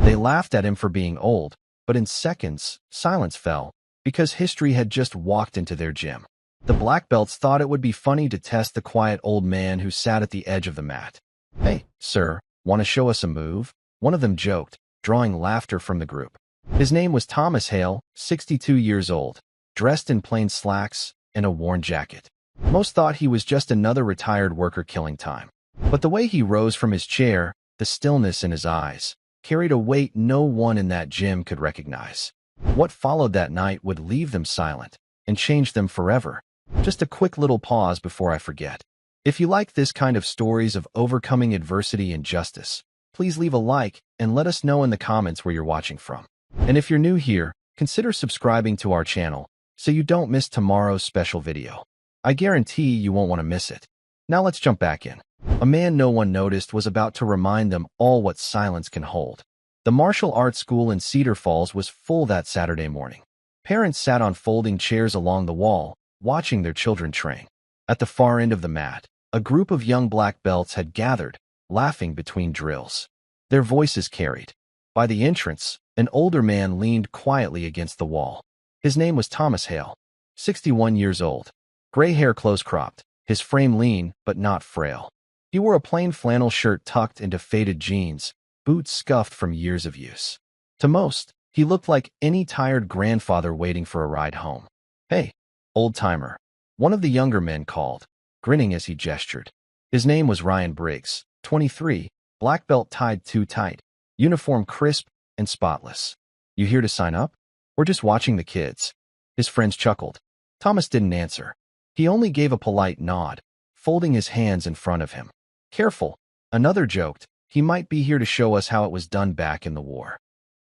They laughed at him for being old, but in seconds, silence fell, because history had just walked into their gym. The black belts thought it would be funny to test the quiet old man who sat at the edge of the mat. "Hey, sir, want to show us a move?" One of them joked, drawing laughter from the group. His name was Thomas Hale, 62 years old, dressed in plain slacks and a worn jacket. Most thought he was just another retired worker killing time. But the way he rose from his chair, the stillness in his eyes, carried a weight no one in that gym could recognize. What followed that night would leave them silent and change them forever. Just a quick little pause before I forget. If you like this kind of stories of overcoming adversity and justice, please leave a like and let us know in the comments where you're watching from. And if you're new here, consider subscribing to our channel so you don't miss tomorrow's special video. I guarantee you won't want to miss it. Now let's jump back in. A man no one noticed was about to remind them all what silence can hold. The martial arts school in Cedar Falls was full that Saturday morning. Parents sat on folding chairs along the wall, watching their children train. At the far end of the mat, a group of young black belts had gathered, laughing between drills. Their voices carried. By the entrance, an older man leaned quietly against the wall. His name was Thomas Hale, 61 years old. Gray hair close-cropped, his frame lean but not frail. He wore a plain flannel shirt tucked into faded jeans, boots scuffed from years of use. To most, he looked like any tired grandfather waiting for a ride home. "Hey, old-timer," one of the younger men called, grinning as he gestured. His name was Ryan Briggs, 23, black belt tied too tight, uniform crisp and spotless. "You here to sign up? Or just watching the kids?" His friends chuckled. Thomas didn't answer. He only gave a polite nod, folding his hands in front of him. "Careful," another joked. "He might be here to show us how it was done back in the war."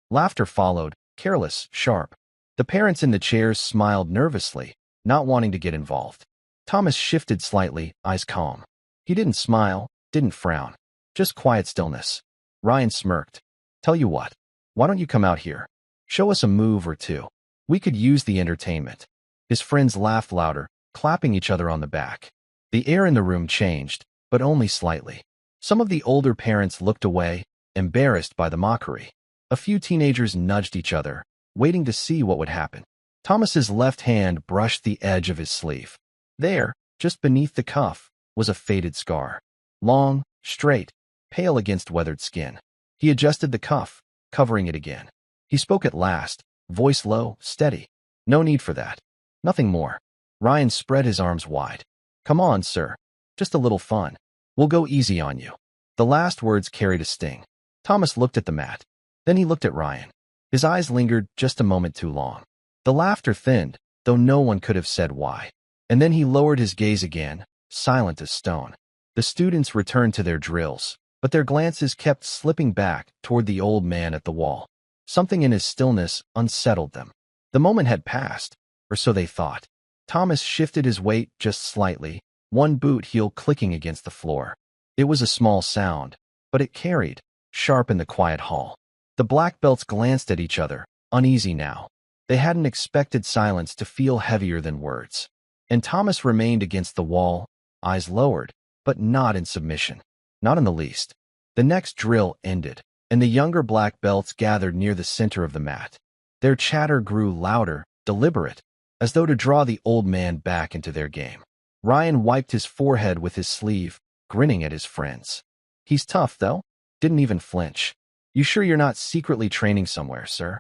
Laughter followed, careless, sharp. The parents in the chairs smiled nervously, not wanting to get involved. Thomas shifted slightly, eyes calm. He didn't smile, didn't frown. Just quiet stillness. Ryan smirked. "Tell you what, why don't you come out here? Show us a move or two. We could use the entertainment." His friends laughed louder, clapping each other on the back. The air in the room changed, but only slightly. Some of the older parents looked away, embarrassed by the mockery. A few teenagers nudged each other, waiting to see what would happen. Thomas's left hand brushed the edge of his sleeve. There, just beneath the cuff, was a faded scar. Long, straight, pale against weathered skin. He adjusted the cuff, covering it again. He spoke at last, voice low, steady. "No need for that. Nothing more." Ryan spread his arms wide. "Come on, sir. Just a little fun. We'll go easy on you." The last words carried a sting. Thomas looked at the mat. Then he looked at Ryan. His eyes lingered just a moment too long. The laughter thinned, though no one could have said why. And then he lowered his gaze again, silent as stone. The students returned to their drills, but their glances kept slipping back toward the old man at the wall. Something in his stillness unsettled them. The moment had passed, or so they thought. Thomas shifted his weight just slightly, one boot heel clicking against the floor. It was a small sound, but it carried, sharp in the quiet hall. The black belts glanced at each other, uneasy now. They hadn't expected silence to feel heavier than words. And Thomas remained against the wall, eyes lowered, but not in submission. Not in the least. The next drill ended, and the younger black belts gathered near the center of the mat. Their chatter grew louder, deliberate, as though to draw the old man back into their game. Ryan wiped his forehead with his sleeve, grinning at his friends. "He's tough, though. Didn't even flinch. You sure you're not secretly training somewhere, sir?"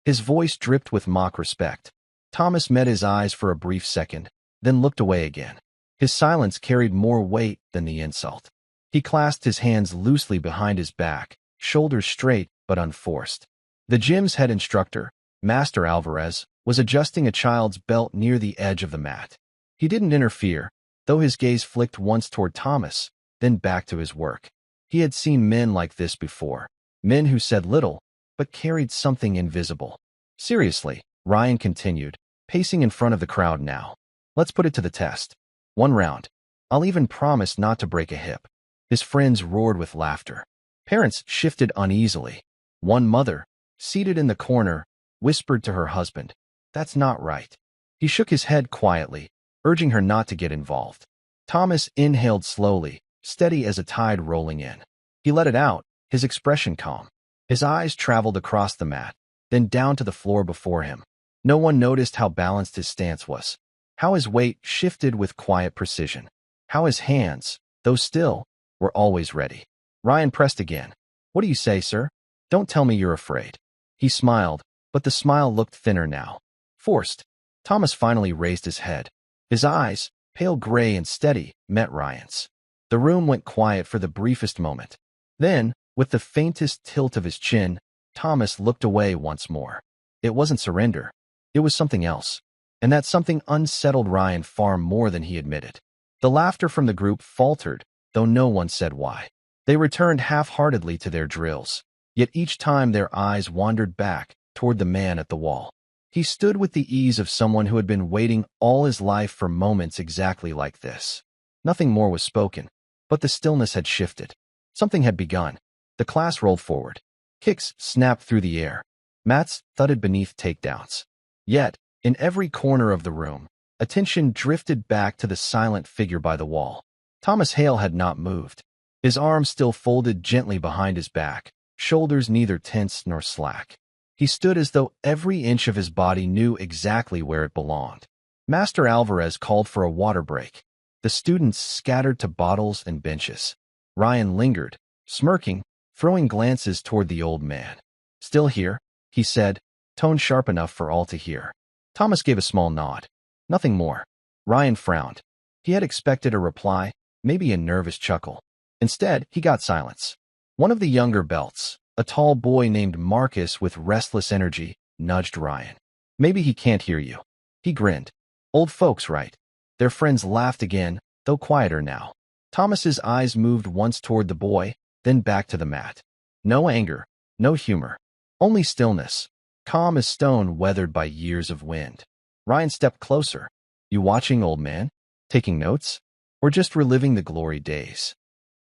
His voice dripped with mock respect. Thomas met his eyes for a brief second, then looked away again. His silence carried more weight than the insult. He clasped his hands loosely behind his back, shoulders straight but unforced. The gym's head instructor, Master Alvarez, was adjusting a child's belt near the edge of the mat. He didn't interfere, though his gaze flicked once toward Thomas, then back to his work. He had seen men like this before, men who said little, but carried something invisible. "Seriously," Ryan continued, pacing in front of the crowd now. "Let's put it to the test. One round. I'll even promise not to break a hip." His friends roared with laughter. Parents shifted uneasily. One mother, seated in the corner, whispered to her husband, "That's not right." He shook his head quietly, urging her not to get involved. Thomas inhaled slowly, steady as a tide rolling in. He let it out, his expression calm. His eyes traveled across the mat, then down to the floor before him. No one noticed how balanced his stance was, how his weight shifted with quiet precision, how his hands, though still, were always ready. Ryan pressed again. "What do you say, sir? Don't tell me you're afraid." He smiled, but the smile looked thinner now. Forced. Thomas finally raised his head. His eyes, pale gray and steady, met Ryan's. The room went quiet for the briefest moment. Then, with the faintest tilt of his chin, Thomas looked away once more. It wasn't surrender. It was something else. And that something unsettled Ryan far more than he admitted. The laughter from the group faltered, though no one said why. They returned half-heartedly to their drills, yet each time their eyes wandered back toward the man at the wall. He stood with the ease of someone who had been waiting all his life for moments exactly like this. Nothing more was spoken, but the stillness had shifted. Something had begun. The class rolled forward. Kicks snapped through the air. Mats thudded beneath takedowns. Yet, in every corner of the room, attention drifted back to the silent figure by the wall. Thomas Hale had not moved. His arms still folded gently behind his back, shoulders neither tense nor slack. He stood as though every inch of his body knew exactly where it belonged. Master Alvarez called for a water break. The students scattered to bottles and benches. Ryan lingered, smirking, throwing glances toward the old man. "Still here?" he said, tone sharp enough for all to hear. Thomas gave a small nod. Nothing more. Ryan frowned. He had expected a reply, maybe a nervous chuckle. Instead, he got silence. One of the younger belts, a tall boy named Marcus with restless energy, nudged Ryan. "Maybe he can't hear you." He grinned. Old folks, right? Their friends laughed again, though quieter now. Thomas's eyes moved once toward the boy, then back to the mat. No anger, no humor, only stillness, calm as stone weathered by years of wind. Ryan stepped closer. "You watching, old man? Taking notes? Or just reliving the glory days?"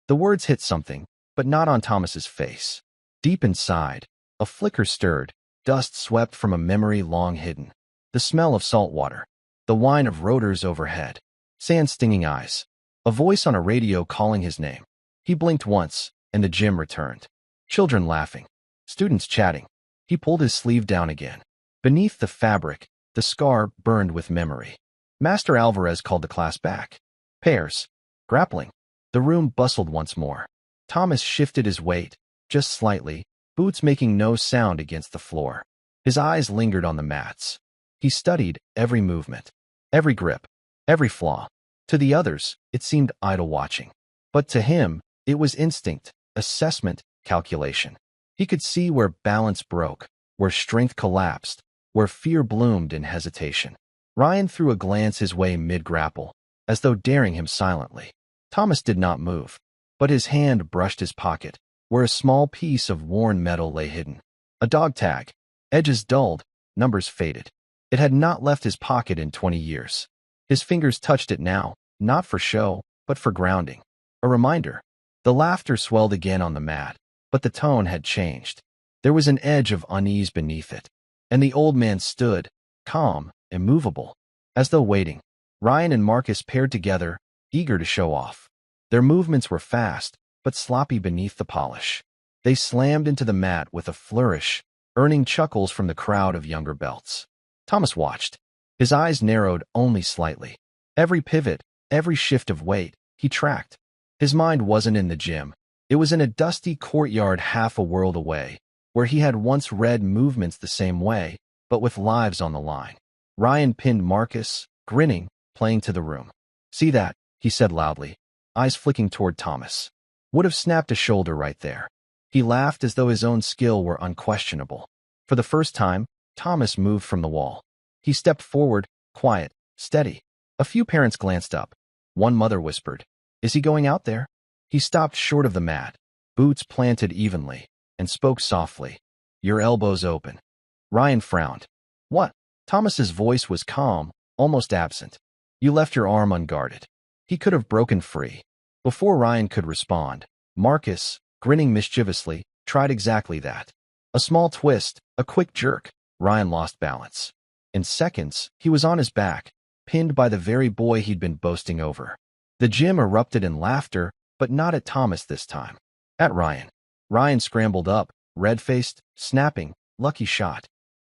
The words hit something, but not on Thomas's face. Deep inside, a flicker stirred, dust swept from a memory long hidden. The smell of salt water, the whine of rotors overhead, sand-stinging eyes, a voice on a radio calling his name. He blinked once, and the gym returned. Children laughing, students chatting. He pulled his sleeve down again. Beneath the fabric, the scar burned with memory. Master Alvarez called the class back. Pairs. Grappling. The room bustled once more. Thomas shifted his weight, just slightly, boots making no sound against the floor. His eyes lingered on the mats. He studied every movement, every grip, every flaw. To the others, it seemed idle watching. But to him, it was instinct, assessment, calculation. He could see where balance broke, where strength collapsed, where fear bloomed in hesitation. Ryan threw a glance his way mid-grapple, as though daring him silently. Thomas did not move, but his hand brushed his pocket, where a small piece of worn metal lay hidden. A dog tag, edges dulled, numbers faded. It had not left his pocket in 20 years. His fingers touched it now, not for show, but for grounding. A reminder. The laughter swelled again on the mat, but the tone had changed. There was an edge of unease beneath it, and the old man stood, calm, immovable, as though waiting. Ryan and Marcus paired together, eager to show off. Their movements were fast, but sloppy beneath the polish. They slammed into the mat with a flourish, earning chuckles from the crowd of younger belts. Thomas watched. His eyes narrowed only slightly. Every pivot, every shift of weight, he tracked. His mind wasn't in the gym. It was in a dusty courtyard half a world away, where he had once read movements the same way, but with lives on the line. Ryan pinned Marcus, grinning, playing to the room. "See that?" he said loudly, eyes flicking toward Thomas. Would have snapped a shoulder right there. He laughed as though his own skill were unquestionable. For the first time, Thomas moved from the wall. He stepped forward, quiet, steady. A few parents glanced up. One mother whispered, "Is he going out there?" He stopped short of the mat, boots planted evenly, and spoke softly. "Your elbows open." Ryan frowned. "What?" Thomas's voice was calm, almost absent. "You left your arm unguarded." He could have broken free. Before Ryan could respond, Marcus, grinning mischievously, tried exactly that. A small twist, a quick jerk. Ryan lost balance. In seconds, he was on his back, pinned by the very boy he'd been boasting over. The gym erupted in laughter, but not at Thomas this time. At Ryan. Ryan scrambled up, red-faced, snapping, lucky shot.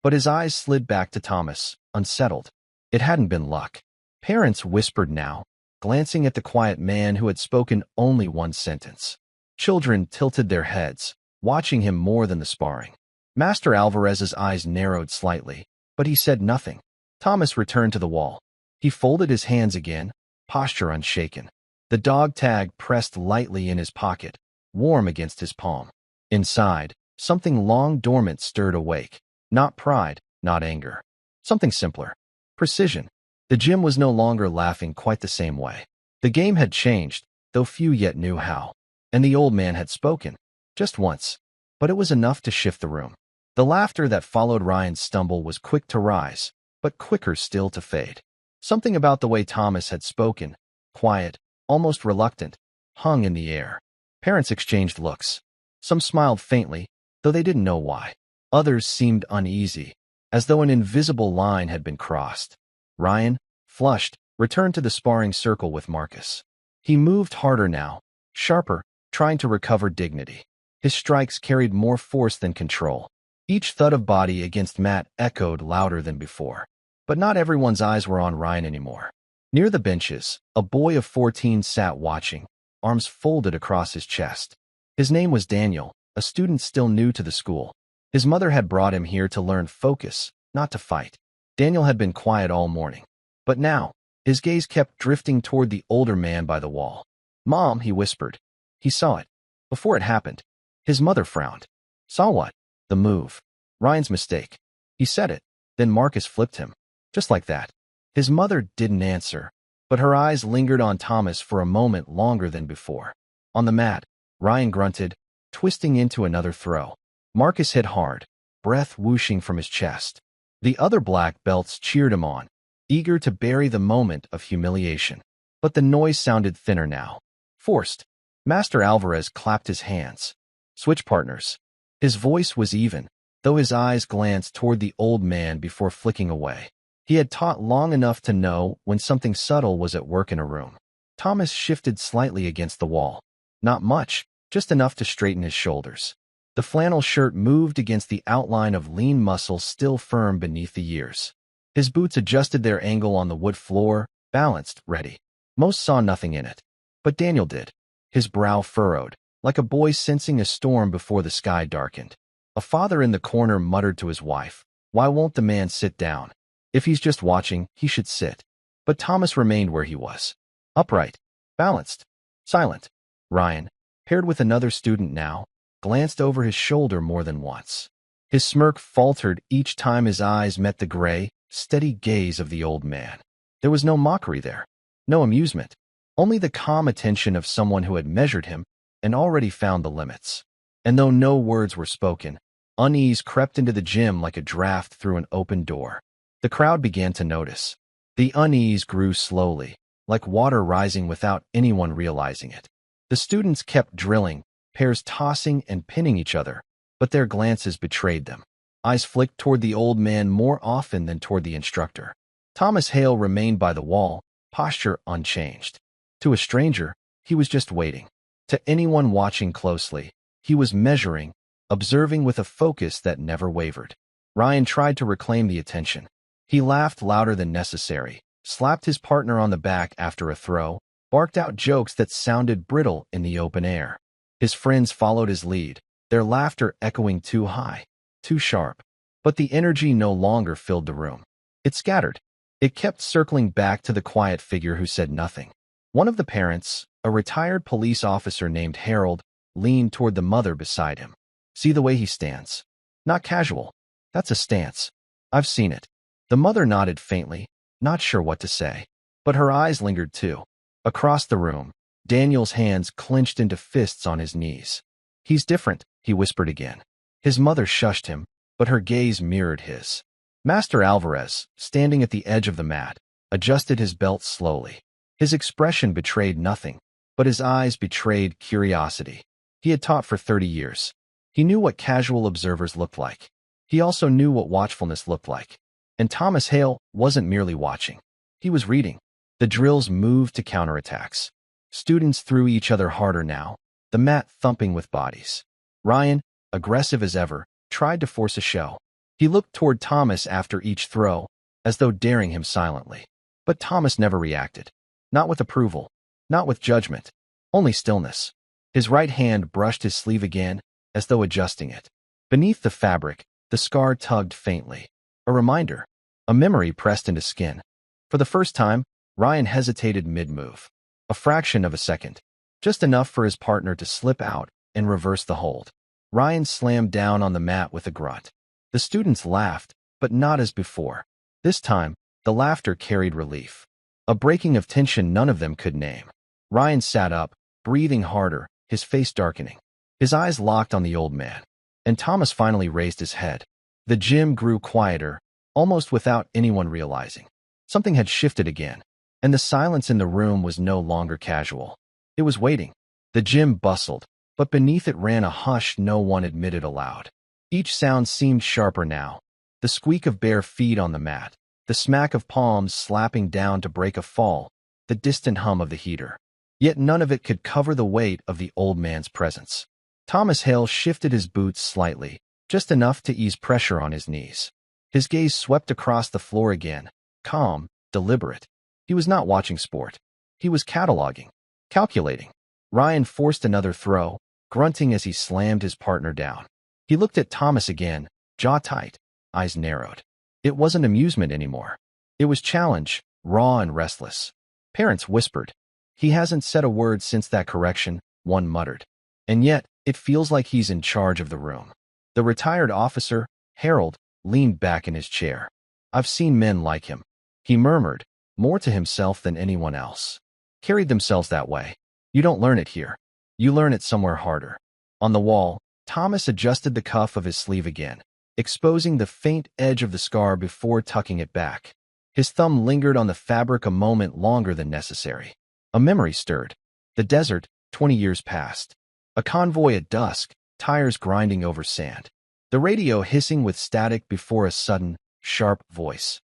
But his eyes slid back to Thomas, unsettled. It hadn't been luck. Parents whispered now, glancing at the quiet man who had spoken only one sentence. Children tilted their heads, watching him more than the sparring. Master Alvarez's eyes narrowed slightly, but he said nothing. Thomas returned to the wall. He folded his hands again, posture unshaken. The dog tag pressed lightly in his pocket, warm against his palm. Inside, something long dormant stirred awake. Not pride, not anger. Something simpler. Precision. The gym was no longer laughing quite the same way. The game had changed, though few yet knew how. And the old man had spoken. Just once. But it was enough to shift the room. The laughter that followed Ryan's stumble was quick to rise, but quicker still to fade. Something about the way Thomas had spoken, quiet, almost reluctant, hung in the air. Parents exchanged looks. Some smiled faintly, though they didn't know why. Others seemed uneasy, as though an invisible line had been crossed. Ryan, flushed, returned to the sparring circle with Marcus. He moved harder now, sharper, trying to recover dignity. His strikes carried more force than control. Each thud of body against mat echoed louder than before. But not everyone's eyes were on Ryan anymore. Near the benches, a boy of 14 sat watching, arms folded across his chest. His name was Daniel, a student still new to the school. His mother had brought him here to learn focus, not to fight. Daniel had been quiet all morning. But now, his gaze kept drifting toward the older man by the wall. "Mom," he whispered. He saw it. Before it happened, his mother frowned. Saw what? The move. Ryan's mistake. He said it. Then Marcus flipped him. Just like that. His mother didn't answer, but her eyes lingered on Thomas for a moment longer than before. On the mat, Ryan grunted, twisting into another throw. Marcus hit hard, breath whooshing from his chest. The other black belts cheered him on, eager to bury the moment of humiliation. But the noise sounded thinner now. Forced. Master Alvarez clapped his hands. "Switch partners." His voice was even, though his eyes glanced toward the old man before flicking away. He had taught long enough to know when something subtle was at work in a room. Thomas shifted slightly against the wall. Not much, just enough to straighten his shoulders. The flannel shirt moved against the outline of lean muscle still firm beneath the years. His boots adjusted their angle on the wood floor, balanced, ready. Most saw nothing in it. But Daniel did. His brow furrowed, like a boy sensing a storm before the sky darkened. A father in the corner muttered to his wife, "Why won't the man sit down? If he's just watching, he should sit." But Thomas remained where he was. Upright, balanced, silent. Ryan, paired with another student now, glanced over his shoulder more than once. His smirk faltered each time his eyes met the gray, steady gaze of the old man. There was no mockery there, no amusement, only the calm attention of someone who had measured him and already found the limits. And though no words were spoken, unease crept into the gym like a draft through an open door. The crowd began to notice. The unease grew slowly, like water rising without anyone realizing it. The students kept drilling, pairs tossing and pinning each other, but their glances betrayed them. Eyes flicked toward the old man more often than toward the instructor. Thomas Hale remained by the wall, posture unchanged. To a stranger, he was just waiting. To anyone watching closely, he was measuring, observing with a focus that never wavered. Ryan tried to reclaim the attention. He laughed louder than necessary, slapped his partner on the back after a throw, barked out jokes that sounded brittle in the open air. His friends followed his lead, their laughter echoing too high, too sharp. But the energy no longer filled the room. It scattered. It kept circling back to the quiet figure who said nothing. One of the parents, a retired police officer named Harold, leaned toward the mother beside him. "See the way he stands? Not casual. That's a stance. I've seen it." The mother nodded faintly, not sure what to say. But her eyes lingered too. Across the room, Daniel's hands clenched into fists on his knees. "He's different," he whispered again. His mother shushed him, but her gaze mirrored his. Master Alvarez, standing at the edge of the mat, adjusted his belt slowly. His expression betrayed nothing, but his eyes betrayed curiosity. He had taught for 30 years. He knew what casual observers looked like. He also knew what watchfulness looked like. And Thomas Hale wasn't merely watching. He was reading. The drills moved to counterattacks. Students threw each other harder now, the mat thumping with bodies. Ryan, aggressive as ever, tried to force a show. He looked toward Thomas after each throw, as though daring him silently. But Thomas never reacted. Not with approval. Not with judgment. Only stillness. His right hand brushed his sleeve again, as though adjusting it. Beneath the fabric, the scar tugged faintly. A reminder. A memory pressed into skin. For the first time, Ryan hesitated mid-move. A fraction of a second. Just enough for his partner to slip out and reverse the hold. Ryan slammed down on the mat with a grunt. The students laughed, but not as before. This time, the laughter carried relief. A breaking of tension none of them could name. Ryan sat up, breathing harder, his face darkening. His eyes locked on the old man. And Thomas finally raised his head. The gym grew quieter, almost without anyone realizing. Something had shifted again, and the silence in the room was no longer casual. It was waiting. The gym bustled, but beneath it ran a hush no one admitted aloud. Each sound seemed sharper now. The squeak of bare feet on the mat, the smack of palms slapping down to break a fall, the distant hum of the heater. Yet none of it could cover the weight of the old man's presence. Thomas Hale shifted his boots slightly, just enough to ease pressure on his knees. His gaze swept across the floor again, calm, deliberate. He was not watching sport. He was cataloging, calculating. Ryan forced another throw, grunting as he slammed his partner down. He looked at Thomas again, jaw tight, eyes narrowed. It wasn't amusement anymore. It was challenge, raw and restless. Parents whispered. He hasn't said a word since that correction, one muttered. And yet, it feels like he's in charge of the room. The retired officer, Harold, leaned back in his chair. I've seen men like him. He murmured, more to himself than anyone else. Carried themselves that way. You don't learn it here. You learn it somewhere harder. On the wall, Thomas adjusted the cuff of his sleeve again, exposing the faint edge of the scar before tucking it back. His thumb lingered on the fabric a moment longer than necessary. A memory stirred. The desert, 20 years past. A convoy at dusk, tires grinding over sand. The radio hissing with static before a sudden, sharp voice.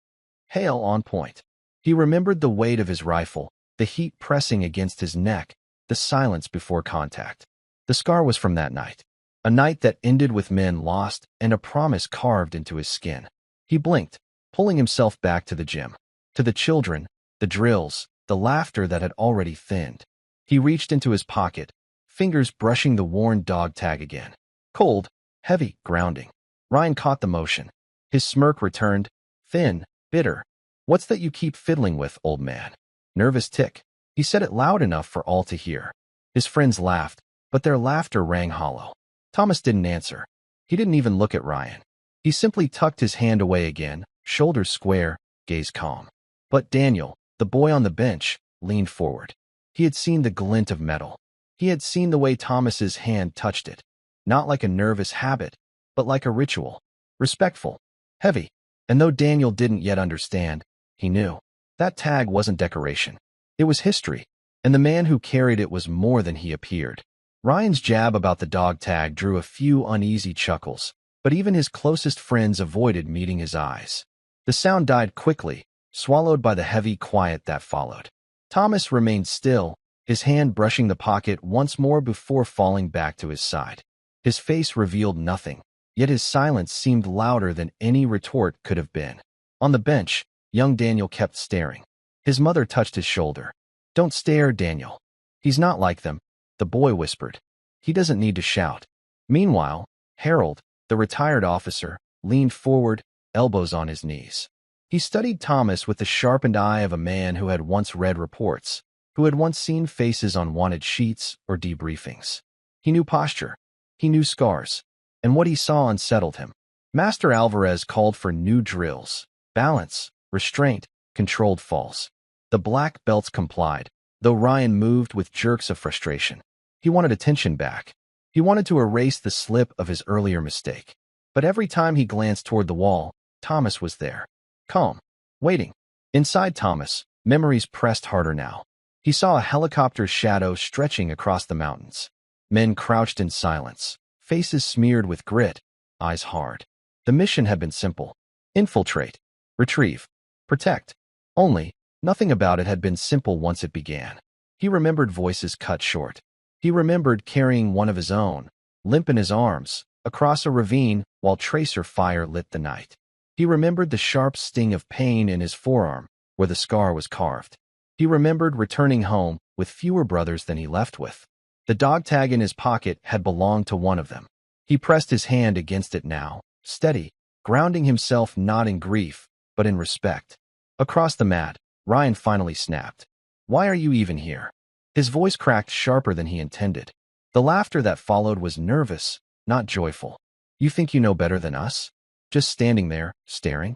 Hale on point. He remembered the weight of his rifle, the heat pressing against his neck, the silence before contact. The scar was from that night. A night that ended with men lost and a promise carved into his skin. He blinked, pulling himself back to the gym. To the children, the drills, the laughter that had already thinned. He reached into his pocket, fingers brushing the worn dog tag again. Cold, heavy, grounding. Ryan caught the motion. His smirk returned, thin, bitter. What's that you keep fiddling with, old man? Nervous tick. He said it loud enough for all to hear. His friends laughed, but their laughter rang hollow. Thomas didn't answer. He didn't even look at Ryan. He simply tucked his hand away again, shoulders square, gaze calm. But Daniel, the boy on the bench, leaned forward. He had seen the glint of metal. He had seen the way Thomas's hand touched it. Not like a nervous habit, but like a ritual. Respectful. Heavy. And though Daniel didn't yet understand, he knew. That tag wasn't decoration. It was history. And the man who carried it was more than he appeared. Ryan's jab about the dog tag drew a few uneasy chuckles, but even his closest friends avoided meeting his eyes. The sound died quickly, swallowed by the heavy quiet that followed. Thomas remained still, his hand brushing the pocket once more before falling back to his side. His face revealed nothing, yet his silence seemed louder than any retort could have been. On the bench, young Daniel kept staring. His mother touched his shoulder. Don't stare, Daniel. He's not like them, the boy whispered. He doesn't need to shout. Meanwhile, Harold, the retired officer, leaned forward, elbows on his knees. He studied Thomas with the sharpened eye of a man who had once read reports, who had once seen faces on wanted sheets or debriefings. He knew posture. He knew scars. And what he saw unsettled him. Master Alvarez called for new drills, balance, restraint, controlled falls. The black belts complied, though Ryan moved with jerks of frustration. He wanted attention back. He wanted to erase the slip of his earlier mistake. But every time he glanced toward the wall, Thomas was there. Calm. Waiting. Inside Thomas, memories pressed harder now. He saw a helicopter's shadow stretching across the mountains. Men crouched in silence, faces smeared with grit, eyes hard. The mission had been simple. Infiltrate. Retrieve. Protect. Only, nothing about it had been simple once it began. He remembered voices cut short. He remembered carrying one of his own, limp in his arms, across a ravine while tracer fire lit the night. He remembered the sharp sting of pain in his forearm where the scar was carved. He remembered returning home with fewer brothers than he left with. The dog tag in his pocket had belonged to one of them. He pressed his hand against it now, steady, grounding himself not in grief, but in respect. Across the mat, Ryan finally snapped. "Why are you even here?" His voice cracked sharper than he intended. The laughter that followed was nervous, not joyful. "You think you know better than us?" Just standing there, staring.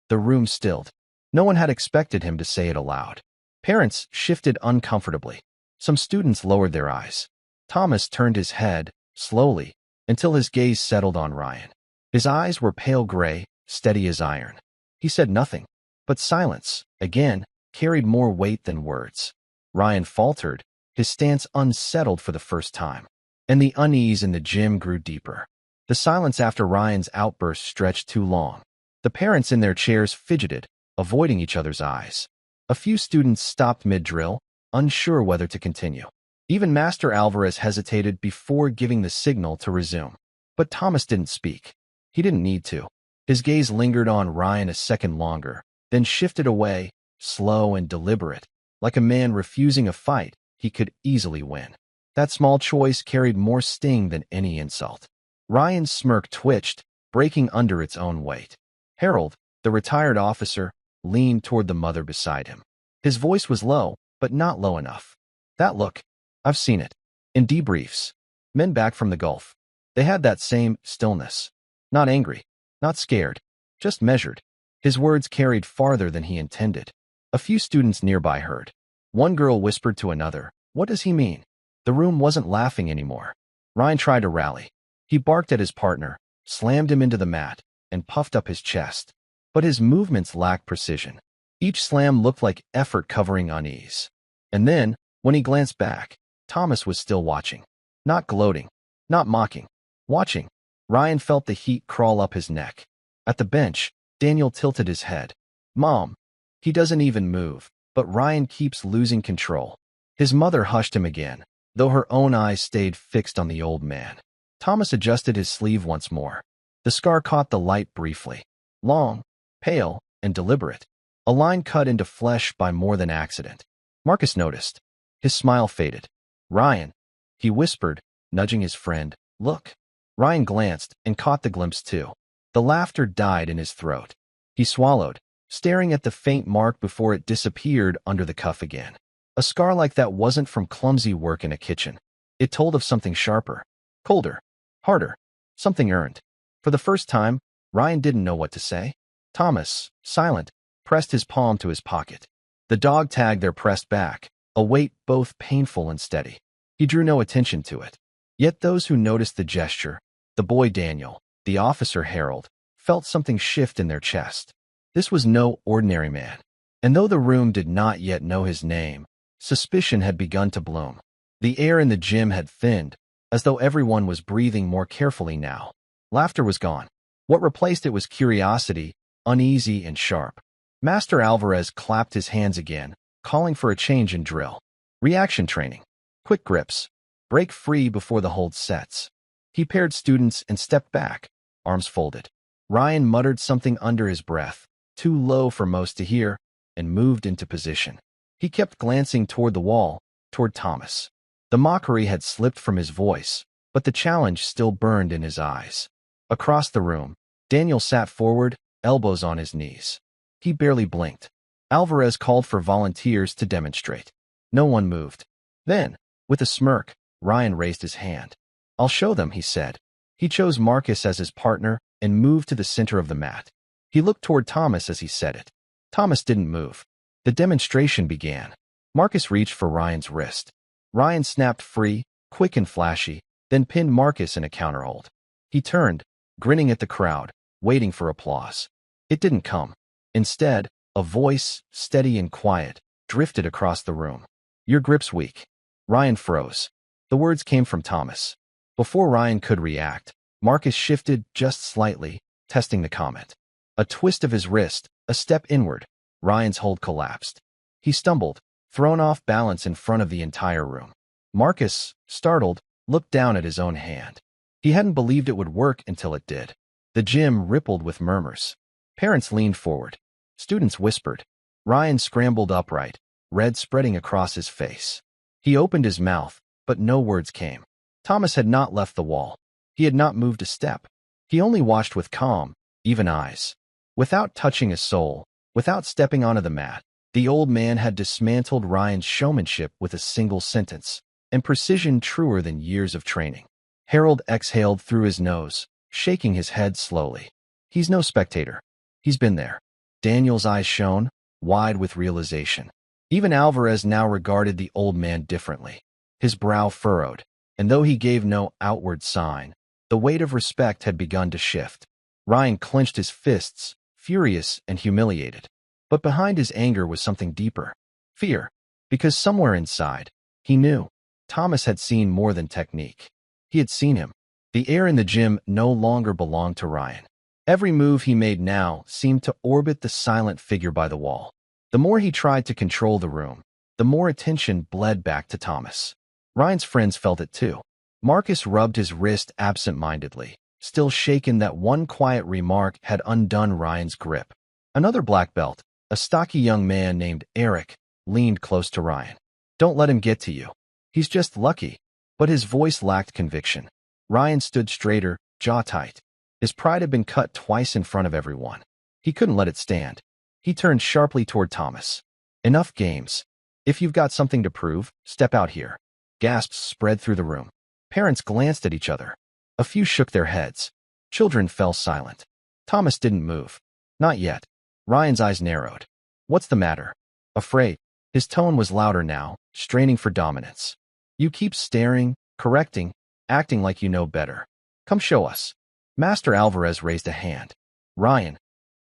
The room stilled. No one had expected him to say it aloud. Parents shifted uncomfortably. Some students lowered their eyes. Thomas turned his head, slowly, until his gaze settled on Ryan. His eyes were pale gray, steady as iron. He said nothing, but silence, again, carried more weight than words. Ryan faltered, his stance unsettled for the first time, and the unease in the gym grew deeper. The silence after Ryan's outburst stretched too long. The parents in their chairs fidgeted, avoiding each other's eyes. A few students stopped mid-drill, unsure whether to continue. Even Master Alvarez hesitated before giving the signal to resume. But Thomas didn't speak. He didn't need to. His gaze lingered on Ryan a second longer, then shifted away, slow and deliberate, like a man refusing a fight he could easily win. That small choice carried more sting than any insult. Ryan's smirk twitched, breaking under its own weight. Harold, the retired officer, leaned toward the mother beside him. His voice was low, but not low enough. "That look, I've seen it. In debriefs. Men back from the Gulf. They had that same stillness. Not angry, not scared, just measured." His words carried farther than he intended. A few students nearby heard. One girl whispered to another, "What does he mean?" The room wasn't laughing anymore. Ryan tried to rally. He barked at his partner, slammed him into the mat, and puffed up his chest. But his movements lacked precision. Each slam looked like effort covering unease. And then, when he glanced back, Thomas was still watching. Not gloating, not mocking. Watching. Ryan felt the heat crawl up his neck. At the bench, Daniel tilted his head. "Mom." He doesn't even move, but Ryan keeps losing control. His mother hushed him again, though her own eyes stayed fixed on the old man. Thomas adjusted his sleeve once more. The scar caught the light briefly. Long, pale, and deliberate. A line cut into flesh by more than accident. Marcus noticed. His smile faded. "Ryan," he whispered, nudging his friend. "Look." Ryan glanced and caught the glimpse too. The laughter died in his throat. He swallowed, staring at the faint mark before it disappeared under the cuff again. A scar like that wasn't from clumsy work in a kitchen. It told of something sharper, colder, harder, something earned. For the first time, Ryan didn't know what to say. Thomas, silent, pressed his palm to his pocket. The dog tag there pressed back, a weight both painful and steady. He drew no attention to it. Yet those who noticed the gesture, the boy Daniel, the officer Harold, felt something shift in their chest. This was no ordinary man. And though the room did not yet know his name, suspicion had begun to bloom. The air in the gym had thinned, as though everyone was breathing more carefully now. Laughter was gone. What replaced it was curiosity, uneasy and sharp. Master Alvarez clapped his hands again, calling for a change in drill. Reaction training. Quick grips. Break free before the hold sets. He paired students and stepped back, arms folded. Ryan muttered something under his breath, too low for most to hear, and moved into position. He kept glancing toward the wall, toward Thomas. The mockery had slipped from his voice, but the challenge still burned in his eyes. Across the room, Daniel sat forward, elbows on his knees. He barely blinked. Alvarez called for volunteers to demonstrate. No one moved. Then, with a smirk, Ryan raised his hand. "I'll show them," he said. He chose Marcus as his partner and moved to the center of the mat. He looked toward Thomas as he said it. Thomas didn't move. The demonstration began. Marcus reached for Ryan's wrist. Ryan snapped free, quick and flashy, then pinned Marcus in a counterhold. He turned, grinning at the crowd, waiting for applause. It didn't come. Instead, a voice, steady and quiet, drifted across the room. "Your grip's weak." Ryan froze. The words came from Thomas. Before Ryan could react, Marcus shifted just slightly, testing the comment. A twist of his wrist, a step inward. Ryan's hold collapsed. He stumbled, thrown off balance in front of the entire room. Marcus, startled, looked down at his own hand. He hadn't believed it would work until it did. The gym rippled with murmurs. Parents leaned forward. Students whispered. Ryan scrambled upright, red spreading across his face. He opened his mouth, but no words came. Thomas had not left the wall. He had not moved a step. He only watched with calm, even eyes. Without touching a soul, without stepping onto the mat, the old man had dismantled Ryan's showmanship with a single sentence, and precision truer than years of training. Harold exhaled through his nose, shaking his head slowly. He's no spectator. He's been there. Daniel's eyes shone, wide with realization. Even Alvarez now regarded the old man differently. His brow furrowed, and though he gave no outward sign, the weight of respect had begun to shift. Ryan clenched his fists, furious and humiliated. But behind his anger was something deeper. Fear. Because somewhere inside, he knew. Thomas had seen more than technique. He had seen him. The air in the gym no longer belonged to Ryan. Every move he made now seemed to orbit the silent figure by the wall. The more he tried to control the room, the more attention bled back to Thomas. Ryan's friends felt it too. Marcus rubbed his wrist absent-mindedly, still shaken that one quiet remark had undone Ryan's grip. Another black belt, a stocky young man named Eric, leaned close to Ryan. Don't let him get to you. He's just lucky. But his voice lacked conviction. Ryan stood straighter, jaw tight. His pride had been cut twice in front of everyone. He couldn't let it stand. He turned sharply toward Thomas. Enough games. If you've got something to prove, step out here. Gasps spread through the room. Parents glanced at each other. A few shook their heads. Children fell silent. Thomas didn't move. Not yet. Ryan's eyes narrowed. What's the matter? Afraid. His tone was louder now, straining for dominance. You keep staring, correcting, acting like you know better. Come show us. Master Alvarez raised a hand. Ryan.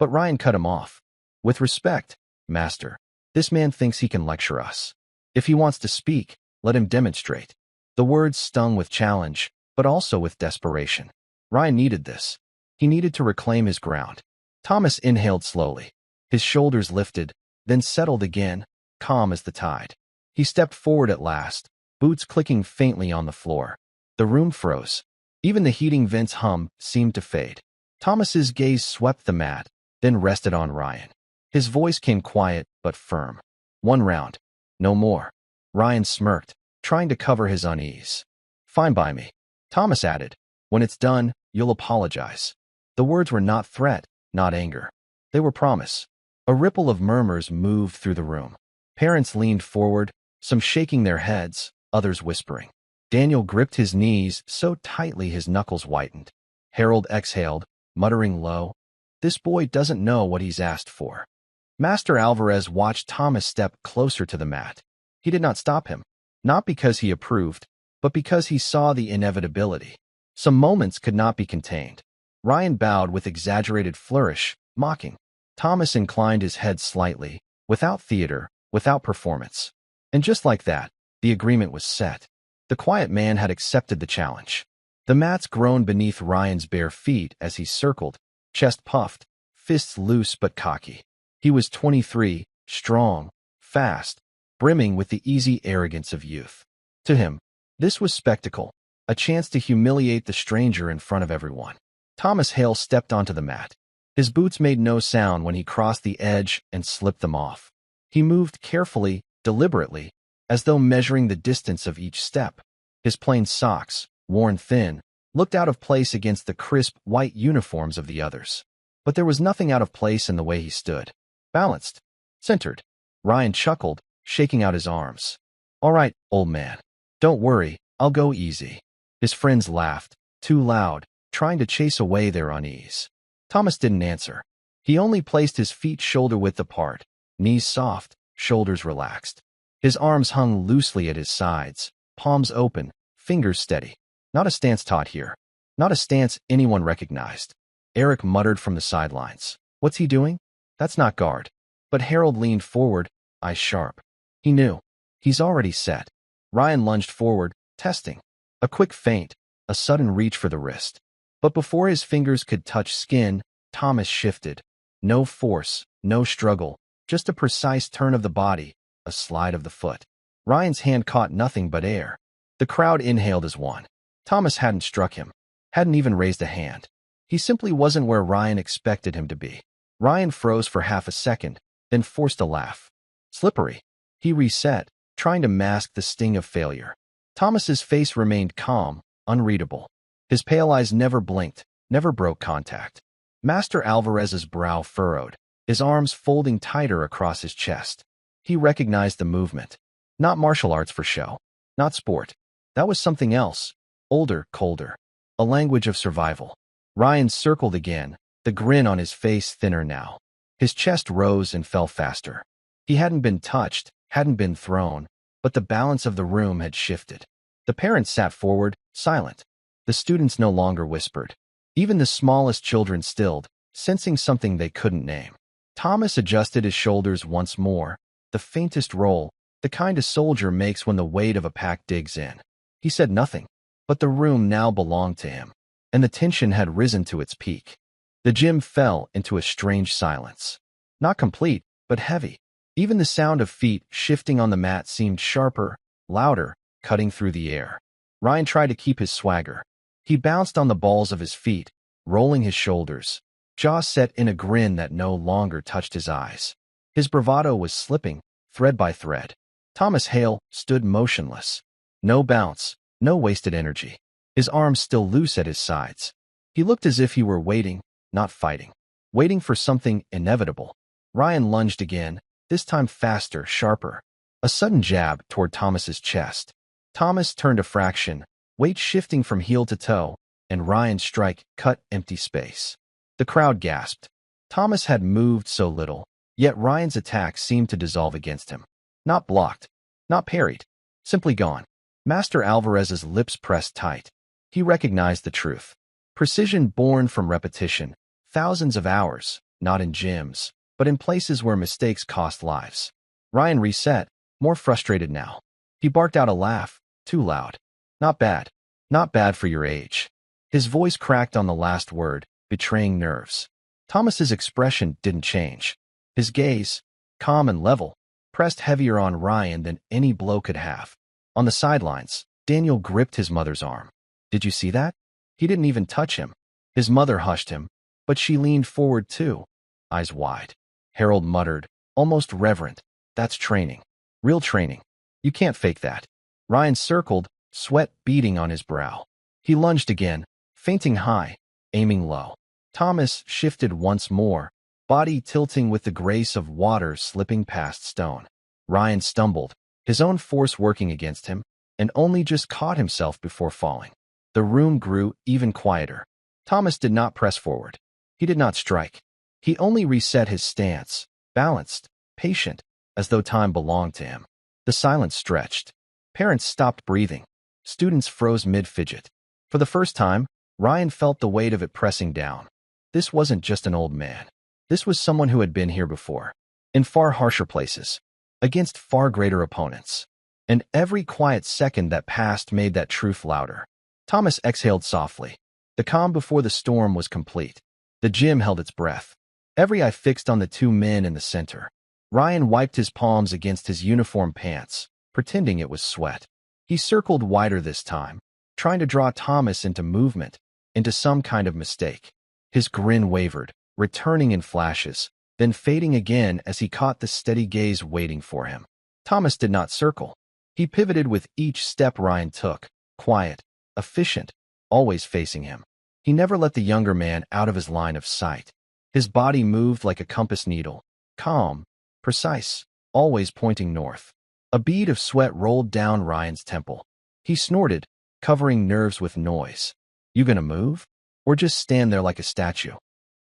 But Ryan cut him off. With respect, Master, this man thinks he can lecture us. If he wants to speak, let him demonstrate. The words stung with challenge, but also with desperation. Ryan needed this. He needed to reclaim his ground. Thomas inhaled slowly. His shoulders lifted, then settled again, calm as the tide. He stepped forward at last, boots clicking faintly on the floor. The room froze. Even the heating vent's hum seemed to fade. Thomas's gaze swept the mat, then rested on Ryan. His voice came quiet but firm. One round. No more. Ryan smirked, trying to cover his unease. Fine by me. Thomas added. When it's done, you'll apologize. The words were not threat, not anger. They were promise. A ripple of murmurs moved through the room. Parents leaned forward, some shaking their heads, others whispering. Daniel gripped his knees so tightly his knuckles whitened. Harold exhaled, muttering low, "This boy doesn't know what he's asked for." Master Alvarez watched Thomas step closer to the mat. He did not stop him, not because he approved, but because he saw the inevitability. Some moments could not be contained. Ryan bowed with exaggerated flourish, mocking. Thomas inclined his head slightly, without theater, without performance. And just like that, the agreement was set. The quiet man had accepted the challenge. The mats groaned beneath Ryan's bare feet as he circled, chest puffed, fists loose but cocky. He was 23, strong, fast, brimming with the easy arrogance of youth. To him, this was spectacle, a chance to humiliate the stranger in front of everyone. Thomas Hale stepped onto the mat. His boots made no sound when he crossed the edge and slipped them off. He moved carefully, deliberately, as though measuring the distance of each step. His plain socks, worn thin, looked out of place against the crisp, white uniforms of the others. But there was nothing out of place in the way he stood. Balanced. Centered. Ryan chuckled, shaking out his arms. All right, old man. Don't worry, I'll go easy. His friends laughed, too loud, trying to chase away their unease. Thomas didn't answer. He only placed his feet shoulder-width apart, knees soft, shoulders relaxed. His arms hung loosely at his sides, palms open, fingers steady. Not a stance taught here. Not a stance anyone recognized. Eric muttered from the sidelines. What's he doing? That's not guard. But Harold leaned forward, eyes sharp. He knew. He's already set. Ryan lunged forward, testing. A quick feint, a sudden reach for the wrist. But before his fingers could touch skin, Thomas shifted. No force, no struggle, just a precise turn of the body, a slide of the foot. Ryan's hand caught nothing but air. The crowd inhaled as one. Thomas hadn't struck him. Hadn't even raised a hand. He simply wasn't where Ryan expected him to be. Ryan froze for half a second, then forced a laugh. Slippery. He reset, trying to mask the sting of failure. Thomas's face remained calm, unreadable. His pale eyes never blinked, never broke contact. Master Alvarez's brow furrowed, his arms folding tighter across his chest. He recognized the movement. Not martial arts for show. Not sport. That was something else. Older, colder. A language of survival. Ryan circled again, the grin on his face thinner now. His chest rose and fell faster. He hadn't been touched, hadn't been thrown, but the balance of the room had shifted. The parents sat forward, silent. The students no longer whispered. Even the smallest children stilled, sensing something they couldn't name. Thomas adjusted his shoulders once more, the faintest roll, the kind a soldier makes when the weight of a pack digs in. He said nothing, but the room now belonged to him, and the tension had risen to its peak. The gym fell into a strange silence. Not complete, but heavy. Even the sound of feet shifting on the mat seemed sharper, louder, cutting through the air. Ryan tried to keep his swagger. He bounced on the balls of his feet, rolling his shoulders, jaw set in a grin that no longer touched his eyes. His bravado was slipping, thread by thread. Thomas Hale stood motionless. No bounce, no wasted energy. His arms still loose at his sides. He looked as if he were waiting, not fighting. Waiting for something inevitable. Ryan lunged again, this time faster, sharper. A sudden jab toward Thomas's chest. Thomas turned a fraction, weight shifting from heel to toe, and Ryan's strike cut empty space. The crowd gasped. Thomas had moved so little, yet Ryan's attack seemed to dissolve against him. Not blocked, not parried, simply gone. Master Alvarez's lips pressed tight. He recognized the truth. Precision born from repetition, thousands of hours, not in gyms, but in places where mistakes cost lives. Ryan reset, more frustrated now. He barked out a laugh, too loud. Not bad. Not bad for your age. His voice cracked on the last word, betraying nerves. Thomas's expression didn't change. His gaze, calm and level, pressed heavier on Ryan than any blow could have. On the sidelines, Daniel gripped his mother's arm. Did you see that? He didn't even touch him. His mother hushed him, but she leaned forward too, eyes wide. Harold muttered, almost reverent, that's training. Real training. You can't fake that. Ryan circled, sweat beading on his brow. He lunged again, feinting high, aiming low. Thomas shifted once more, body tilting with the grace of water slipping past stone. Ryan stumbled, his own force working against him, and only just caught himself before falling. The room grew even quieter. Thomas did not press forward. He did not strike. He only reset his stance, balanced, patient, as though time belonged to him. The silence stretched. Parents stopped breathing. Students froze mid-fidget. For the first time, Ryan felt the weight of it pressing down. This wasn't just an old man. This was someone who had been here before, in far harsher places, against far greater opponents. And every quiet second that passed made that truth louder. Thomas exhaled softly. The calm before the storm was complete. The gym held its breath. Every eye fixed on the two men in the center. Ryan wiped his palms against his uniform pants, pretending it was sweat. He circled wider this time, trying to draw Thomas into movement, into some kind of mistake. His grin wavered, returning in flashes, then fading again as he caught the steady gaze waiting for him. Thomas did not circle. He pivoted with each step Ryan took, quiet, efficient, always facing him. He never let the younger man out of his line of sight. His body moved like a compass needle, calm, precise, always pointing north. A bead of sweat rolled down Ryan's temple. He snorted, covering nerves with noise. You gonna move? Or just stand there like a statue?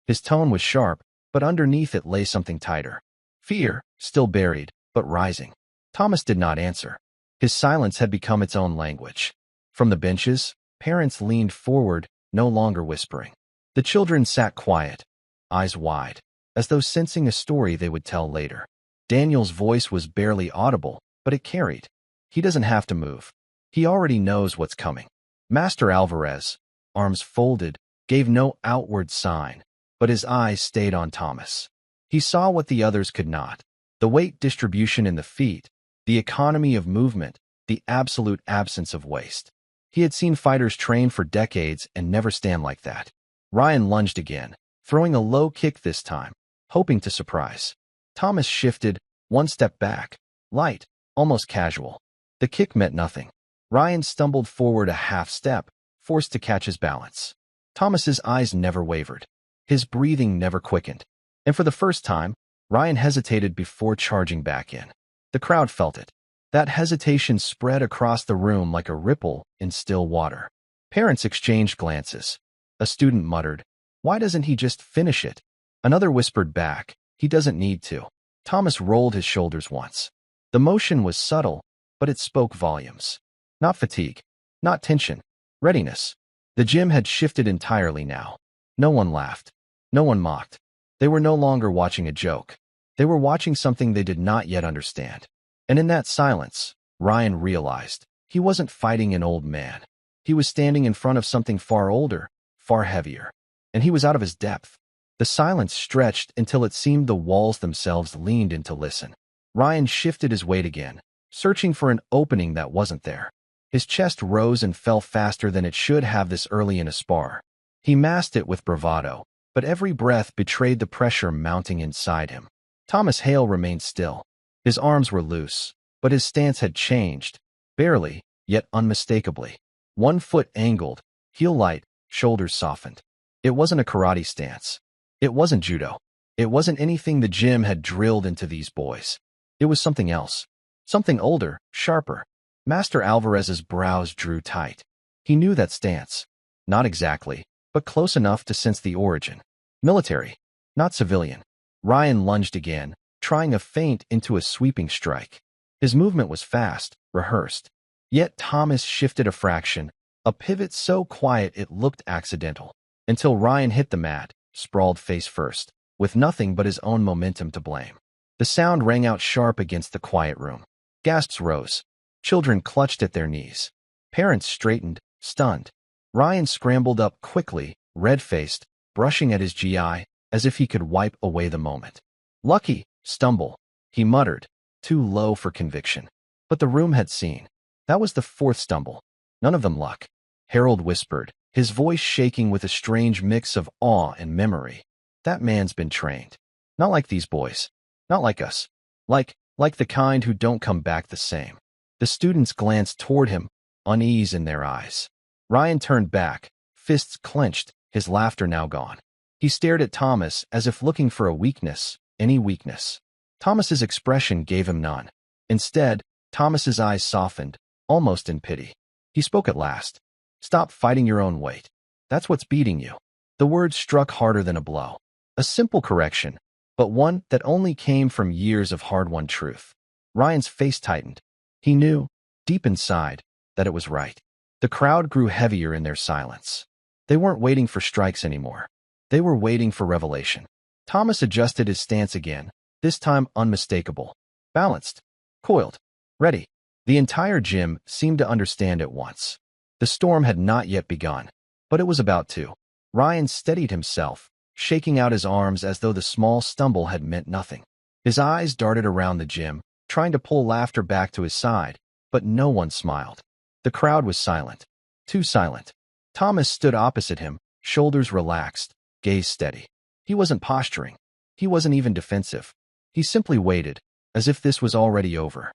His tone was sharp, but underneath it lay something tighter. Fear, still buried, but rising. Thomas did not answer. His silence had become its own language. From the benches, parents leaned forward, no longer whispering. The children sat quiet, eyes wide, as though sensing a story they would tell later. Daniel's voice was barely audible, but it carried. He doesn't have to move. He already knows what's coming. Master Alvarez, arms folded, gave no outward sign, but his eyes stayed on Thomas. He saw what the others could not. The weight distribution in the feet, the economy of movement, the absolute absence of waste. He had seen fighters train for decades and never stand like that. Ryan lunged again, throwing a low kick this time, hoping to surprise. Thomas shifted, one step back, light, almost casual. The kick meant nothing. Ryan stumbled forward a half step, forced to catch his balance. Thomas's eyes never wavered. His breathing never quickened. And for the first time, Ryan hesitated before charging back in. The crowd felt it. That hesitation spread across the room like a ripple in still water. Parents exchanged glances. A student muttered, "Why doesn't he just finish it?" Another whispered back, "He doesn't need to." Thomas rolled his shoulders once. The motion was subtle, but it spoke volumes. Not fatigue, not tension, readiness. The gym had shifted entirely now. No one laughed. No one mocked. They were no longer watching a joke. They were watching something they did not yet understand. And in that silence, Ryan realized he wasn't fighting an old man. He was standing in front of something far older, far heavier. And he was out of his depth. The silence stretched until it seemed the walls themselves leaned in to listen. Ryan shifted his weight again, searching for an opening that wasn't there. His chest rose and fell faster than it should have this early in a spar. He masked it with bravado, but every breath betrayed the pressure mounting inside him. Thomas Hale remained still. His arms were loose, but his stance had changed, barely, yet unmistakably. One foot angled, heel light, shoulders softened. It wasn't a karate stance. It wasn't judo. It wasn't anything the gym had drilled into these boys. It was something else. Something older, sharper. Master Alvarez's brows drew tight. He knew that stance. Not exactly, but close enough to sense the origin. Military, not civilian. Ryan lunged again, trying a feint into a sweeping strike. His movement was fast, rehearsed. Yet Thomas shifted a fraction, a pivot so quiet it looked accidental, until Ryan hit the mat, sprawled face first, with nothing but his own momentum to blame. The sound rang out sharp against the quiet room. Gasps rose. Children clutched at their knees. Parents straightened, stunned. Ryan scrambled up quickly, red-faced, brushing at his GI, as if he could wipe away the moment. "Lucky, stumble," he muttered, too low for conviction. But the room had seen. That was the fourth stumble. None of them luck. Harold whispered, his voice shaking with a strange mix of awe and memory. "That man's been trained. Not like these boys. Not like us. Like the kind who don't come back the same." The students glanced toward him, unease in their eyes. Ryan turned back, fists clenched, his laughter now gone. He stared at Thomas as if looking for a weakness, any weakness. Thomas's expression gave him none. Instead, Thomas's eyes softened, almost in pity. He spoke at last. "Stop fighting your own weight. That's what's beating you." The words struck harder than a blow. A simple correction, but one that only came from years of hard-won truth. Ryan's face tightened. He knew, deep inside, that it was right. The crowd grew heavier in their silence. They weren't waiting for strikes anymore. They were waiting for revelation. Thomas adjusted his stance again, this time unmistakable. Balanced. Coiled. Ready. The entire gym seemed to understand at once. The storm had not yet begun, but it was about to. Ryan steadied himself, shaking out his arms as though the small stumble had meant nothing. His eyes darted around the gym, trying to pull laughter back to his side, but no one smiled. The crowd was silent. Too silent. Thomas stood opposite him, shoulders relaxed, gaze steady. He wasn't posturing. He wasn't even defensive. He simply waited, as if this was already over.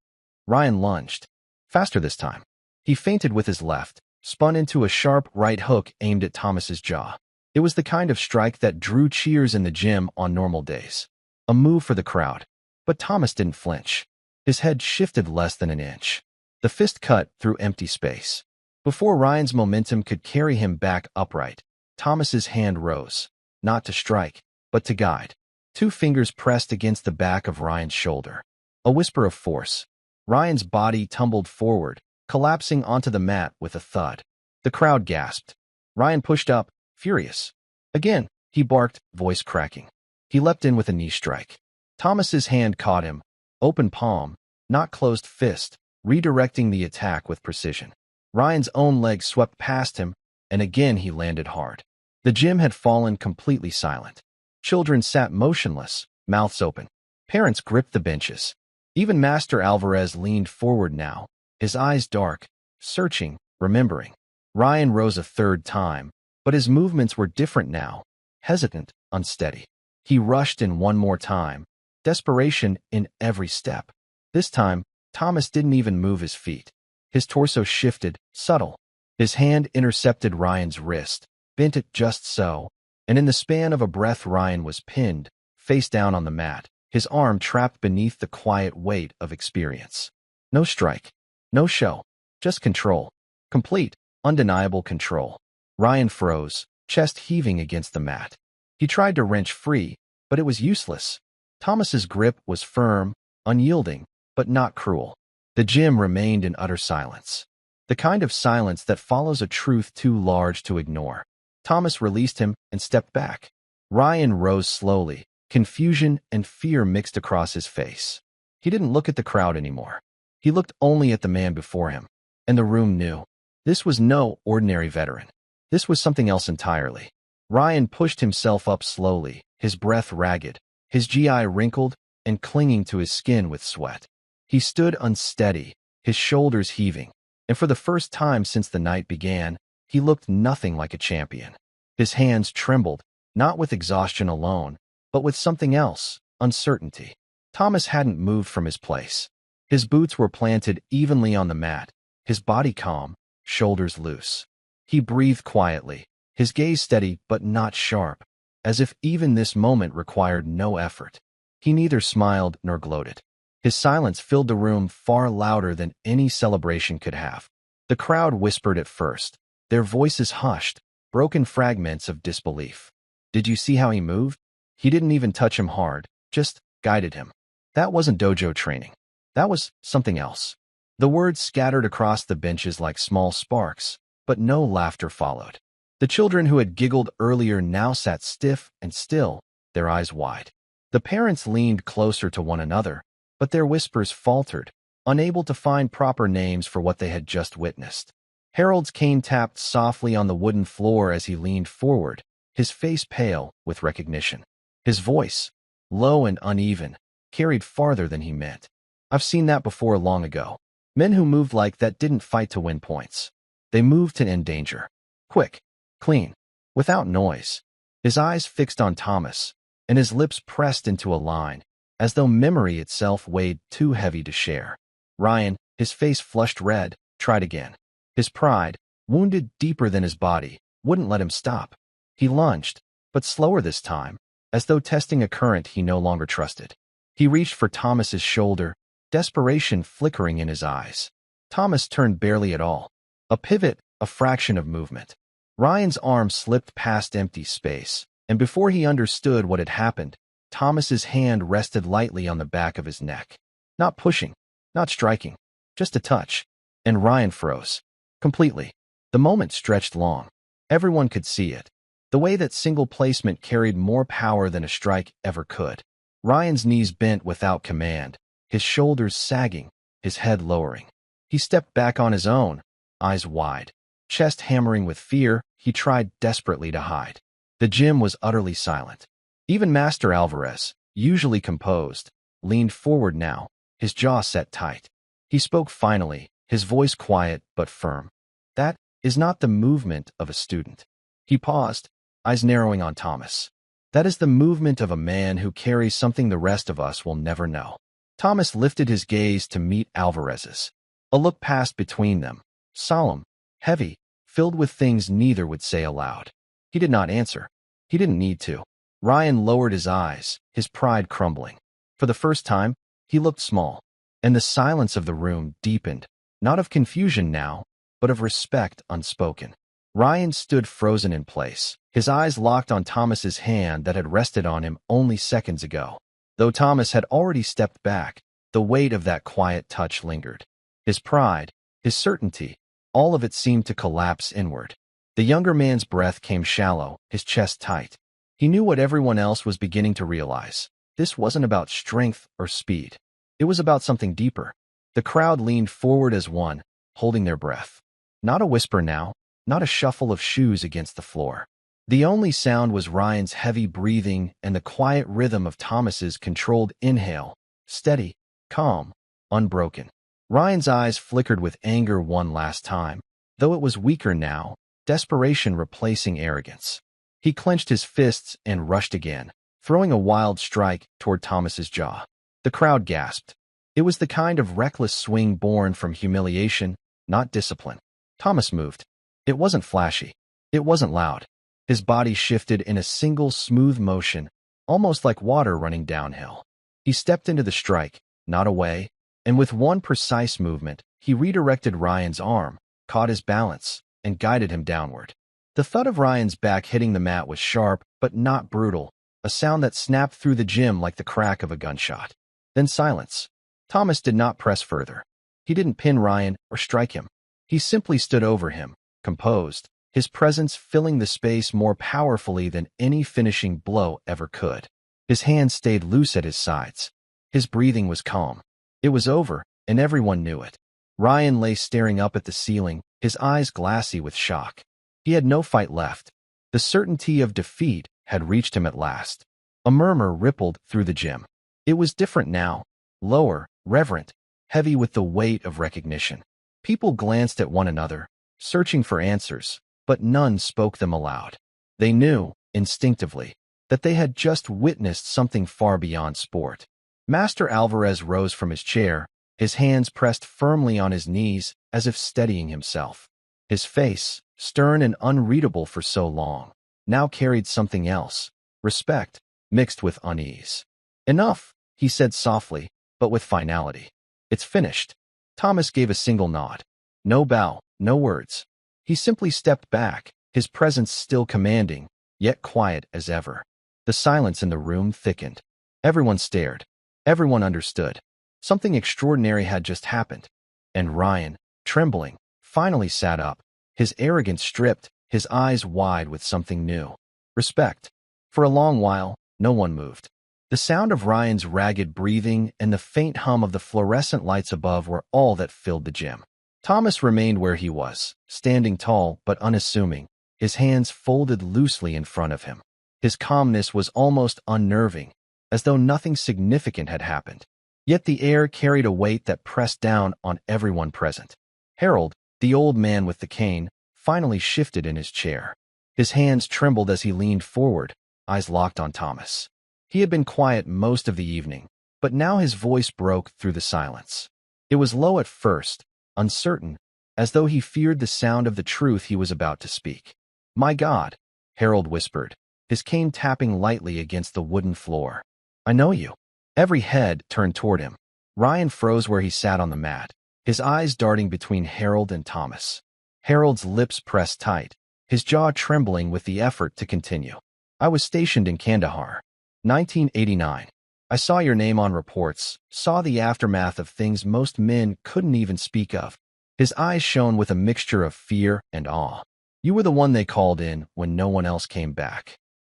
Ryan lunged. Faster this time. He feinted with his left, spun into a sharp right hook aimed at Thomas's jaw. It was the kind of strike that drew cheers in the gym on normal days. A move for the crowd. But Thomas didn't flinch. His head shifted less than an inch. The fist cut through empty space. Before Ryan's momentum could carry him back upright, Thomas's hand rose, not to strike, but to guide. Two fingers pressed against the back of Ryan's shoulder. A whisper of force. Ryan's body tumbled forward, collapsing onto the mat with a thud. The crowd gasped. Ryan pushed up, furious. "Again," he barked, voice cracking. He leapt in with a knee strike. Thomas's hand caught him, open palm, not closed fist, redirecting the attack with precision. Ryan's own leg swept past him, and again he landed hard. The gym had fallen completely silent. Children sat motionless, mouths open. Parents gripped the benches. Even Master Alvarez leaned forward now, his eyes dark, searching, remembering. Ryan rose a third time, but his movements were different now, hesitant, unsteady. He rushed in one more time, desperation in every step. This time, Thomas didn't even move his feet. His torso shifted, subtle. His hand intercepted Ryan's wrist, bent it just so, and in the span of a breath Ryan was pinned, face down on the mat, his arm trapped beneath the quiet weight of experience. No strike, no show, just control. Complete, undeniable control. Ryan froze, chest heaving against the mat. He tried to wrench free, but it was useless. Thomas's grip was firm, unyielding, but not cruel. The gym remained in utter silence. The kind of silence that follows a truth too large to ignore. Thomas released him and stepped back. Ryan rose slowly, confusion and fear mixed across his face. He didn't look at the crowd anymore. He looked only at the man before him, and the room knew. This was no ordinary veteran. This was something else entirely. Ryan pushed himself up slowly, his breath ragged, his GI wrinkled and clinging to his skin with sweat. He stood unsteady, his shoulders heaving, and for the first time since the night began, he looked nothing like a champion. His hands trembled, not with exhaustion alone, but with something else, uncertainty. Thomas hadn't moved from his place. His boots were planted evenly on the mat, his body calm, shoulders loose. He breathed quietly, his gaze steady but not sharp, as if even this moment required no effort. He neither smiled nor gloated. His silence filled the room far louder than any celebration could have. The crowd whispered at first, their voices hushed, broken fragments of disbelief. Did you see how he moved? He didn't even touch him hard, just guided him. That wasn't dojo training. That was something else. The words scattered across the benches like small sparks, but no laughter followed. The children who had giggled earlier now sat stiff and still, their eyes wide. The parents leaned closer to one another, but their whispers faltered, unable to find proper names for what they had just witnessed. Harold's cane tapped softly on the wooden floor as he leaned forward, his face pale with recognition. His voice, low and uneven, carried farther than he meant. I've seen that before long ago. Men who moved like that didn't fight to win points. They moved to end danger. Quick, clean, without noise. His eyes fixed on Thomas, and his lips pressed into a line, as though memory itself weighed too heavy to share. Ryan, his face flushed red, tried again. His pride, wounded deeper than his body, wouldn't let him stop. He lunged, but slower this time, as though testing a current he no longer trusted. He reached for Thomas's shoulder, desperation flickering in his eyes. Thomas turned barely at all. A pivot, a fraction of movement. Ryan's arm slipped past empty space, and before he understood what had happened, Thomas's hand rested lightly on the back of his neck. Not pushing, not striking, just a touch. And Ryan froze. Completely. The moment stretched long. Everyone could see it. The way that single placement carried more power than a strike ever could. Ryan's knees bent without command, his shoulders sagging, his head lowering. He stepped back on his own, eyes wide. Chest hammering with fear, he tried desperately to hide. The gym was utterly silent. Even Master Alvarez, usually composed, leaned forward now, his jaw set tight. He spoke finally, his voice quiet but firm. That is not the movement of a student. He paused, eyes narrowing on Thomas. That is the movement of a man who carries something the rest of us will never know. Thomas lifted his gaze to meet Alvarez's. A look passed between them, solemn, heavy, filled with things neither would say aloud. He did not answer. He didn't need to. Ryan lowered his eyes, his pride crumbling. For the first time, he looked small, and the silence of the room deepened, not of confusion now, but of respect unspoken. Ryan stood frozen in place, his eyes locked on Thomas's hand that had rested on him only seconds ago. Though Thomas had already stepped back, the weight of that quiet touch lingered. His pride, his certainty, all of it seemed to collapse inward. The younger man's breath came shallow, his chest tight. He knew what everyone else was beginning to realize. This wasn't about strength or speed. It was about something deeper. The crowd leaned forward as one, holding their breath. Not a whisper now, not a shuffle of shoes against the floor. The only sound was Ryan's heavy breathing and the quiet rhythm of Thomas's controlled inhale, steady, calm, unbroken. Ryan's eyes flickered with anger one last time, though it was weaker now, desperation replacing arrogance. He clenched his fists and rushed again, throwing a wild strike toward Thomas's jaw. The crowd gasped. It was the kind of reckless swing born from humiliation, not discipline. Thomas moved. It wasn't flashy. It wasn't loud. His body shifted in a single smooth motion, almost like water running downhill. He stepped into the strike, not away, and with one precise movement, he redirected Ryan's arm, caught his balance, and guided him downward. The thud of Ryan's back hitting the mat was sharp, but not brutal, a sound that snapped through the gym like the crack of a gunshot. Then silence. Thomas did not press further. He didn't pin Ryan or strike him. He simply stood over him, composed, his presence filling the space more powerfully than any finishing blow ever could. His hands stayed loose at his sides. His breathing was calm. It was over, and everyone knew it. Ryan lay staring up at the ceiling, his eyes glassy with shock. He had no fight left. The certainty of defeat had reached him at last. A murmur rippled through the gym. It was different now, lower, reverent, heavy with the weight of recognition. People glanced at one another, searching for answers, but none spoke them aloud. They knew, instinctively, that they had just witnessed something far beyond sport. Master Alvarez rose from his chair, his hands pressed firmly on his knees as if steadying himself. His face, stern and unreadable for so long, now carried something else, respect, mixed with unease. "Enough," he said softly, but with finality. "It's finished." Thomas gave a single nod. No bow, no words. He simply stepped back, his presence still commanding, yet quiet as ever. The silence in the room thickened. Everyone stared. Everyone understood. Something extraordinary had just happened. And Ryan, trembling, finally sat up, his arrogance stripped, his eyes wide with something new. Respect. For a long while, no one moved. The sound of Ryan's ragged breathing and the faint hum of the fluorescent lights above were all that filled the gym. Thomas remained where he was, standing tall but unassuming, his hands folded loosely in front of him. His calmness was almost unnerving, as though nothing significant had happened. Yet the air carried a weight that pressed down on everyone present. Harold, the old man with the cane, finally shifted in his chair. His hands trembled as he leaned forward, eyes locked on Thomas. He had been quiet most of the evening, but now his voice broke through the silence. It was low at first, uncertain, as though he feared the sound of the truth he was about to speak. "My God," Harold whispered, his cane tapping lightly against the wooden floor. "I know you." Every head turned toward him. Ryan froze where he sat on the mat, his eyes darting between Harold and Thomas. Harold's lips pressed tight, his jaw trembling with the effort to continue. "I was stationed in Kandahar. 1989. I saw your name on reports, saw the aftermath of things most men couldn't even speak of." His eyes shone with a mixture of fear and awe. "You were the one they called in when no one else came back."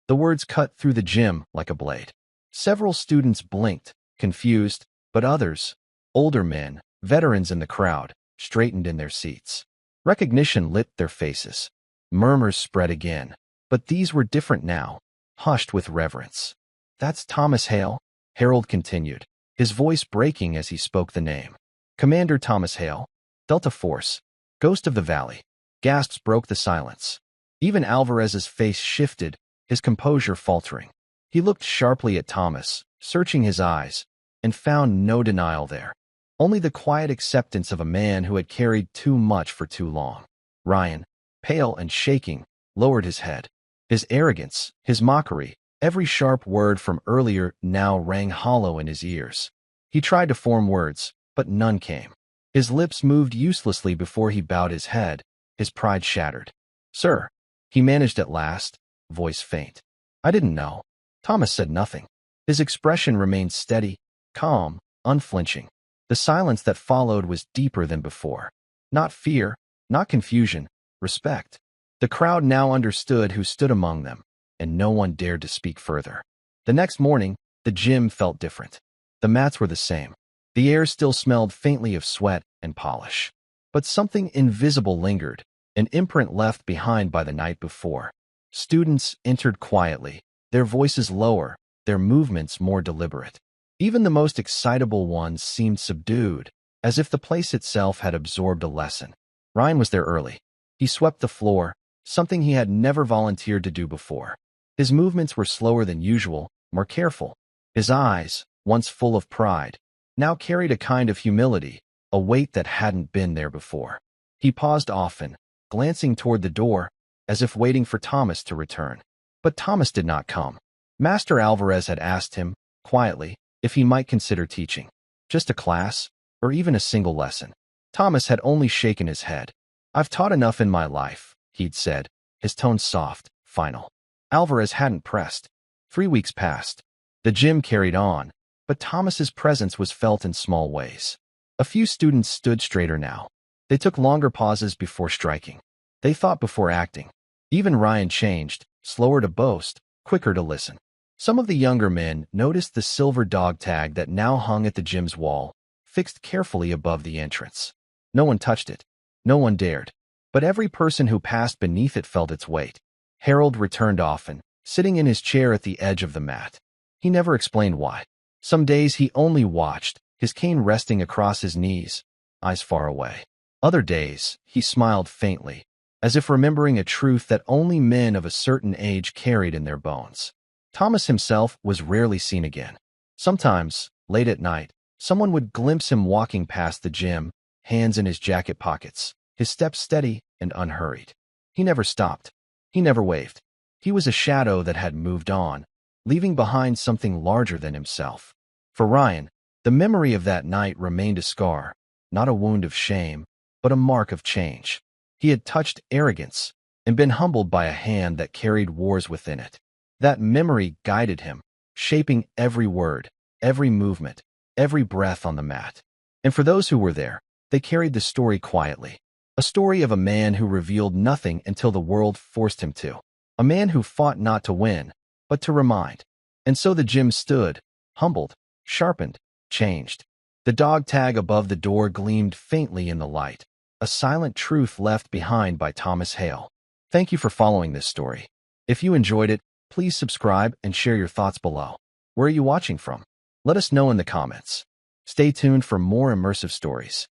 The words cut through the gym like a blade. Several students blinked, confused, but others, older men, veterans in the crowd, straightened in their seats. Recognition lit their faces. Murmurs spread again, but these were different now, hushed with reverence. "That's Thomas Hale," Harold continued, his voice breaking as he spoke the name. "Commander Thomas Hale, Delta Force, Ghost of the Valley." Gasps broke the silence. Even Alvarez's face shifted, his composure faltering. He looked sharply at Thomas, searching his eyes, and found no denial there. Only the quiet acceptance of a man who had carried too much for too long. Ryan, pale and shaking, lowered his head. His arrogance, his mockery, every sharp word from earlier now rang hollow in his ears. He tried to form words, but none came. His lips moved uselessly before he bowed his head, his pride shattered. "Sir," he managed at last, voice faint. "I didn't know." Thomas said nothing. His expression remained steady, calm, unflinching. The silence that followed was deeper than before. Not fear, not confusion, respect. The crowd now understood who stood among them, and no one dared to speak further. The next morning, the gym felt different. The mats were the same. The air still smelled faintly of sweat and polish. But something invisible lingered, an imprint left behind by the night before. Students entered quietly, their voices lower, their movements more deliberate. Even the most excitable ones seemed subdued, as if the place itself had absorbed a lesson. Ryan was there early. He swept the floor, something he had never volunteered to do before. His movements were slower than usual, more careful. His eyes, once full of pride, now carried a kind of humility, a weight that hadn't been there before. He paused often, glancing toward the door, as if waiting for Thomas to return. But Thomas did not come. Master Alvarez had asked him, quietly, if he might consider teaching. Just a class, or even a single lesson. Thomas had only shaken his head. "I've taught enough in my life," he'd said, his tone soft, final. Alvarez hadn't pressed. 3 weeks passed. The gym carried on, but Thomas's presence was felt in small ways. A few students stood straighter now. They took longer pauses before striking. They thought before acting. Even Ryan changed, slower to boast, quicker to listen. Some of the younger men noticed the silver dog tag that now hung at the gym's wall, fixed carefully above the entrance. No one touched it. No one dared. But every person who passed beneath it felt its weight. Harold returned often, sitting in his chair at the edge of the mat. He never explained why. Some days he only watched, his cane resting across his knees, eyes far away. Other days, he smiled faintly, as if remembering a truth that only men of a certain age carried in their bones. Thomas himself was rarely seen again. Sometimes, late at night, someone would glimpse him walking past the gym, hands in his jacket pockets, his steps steady and unhurried. He never stopped. He never waved. He was a shadow that had moved on, leaving behind something larger than himself. For Ryan, the memory of that night remained a scar, not a wound of shame, but a mark of change. He had touched arrogance and been humbled by a hand that carried wars within it. That memory guided him, shaping every word, every movement, every breath on the mat. And for those who were there, they carried the story quietly. A story of a man who revealed nothing until the world forced him to. A man who fought not to win, but to remind. And so the gym stood, humbled, sharpened, changed. The dog tag above the door gleamed faintly in the light, a silent truth left behind by Thomas Hale. Thank you for following this story. If you enjoyed it, please subscribe and share your thoughts below. Where are you watching from? Let us know in the comments. Stay tuned for more immersive stories.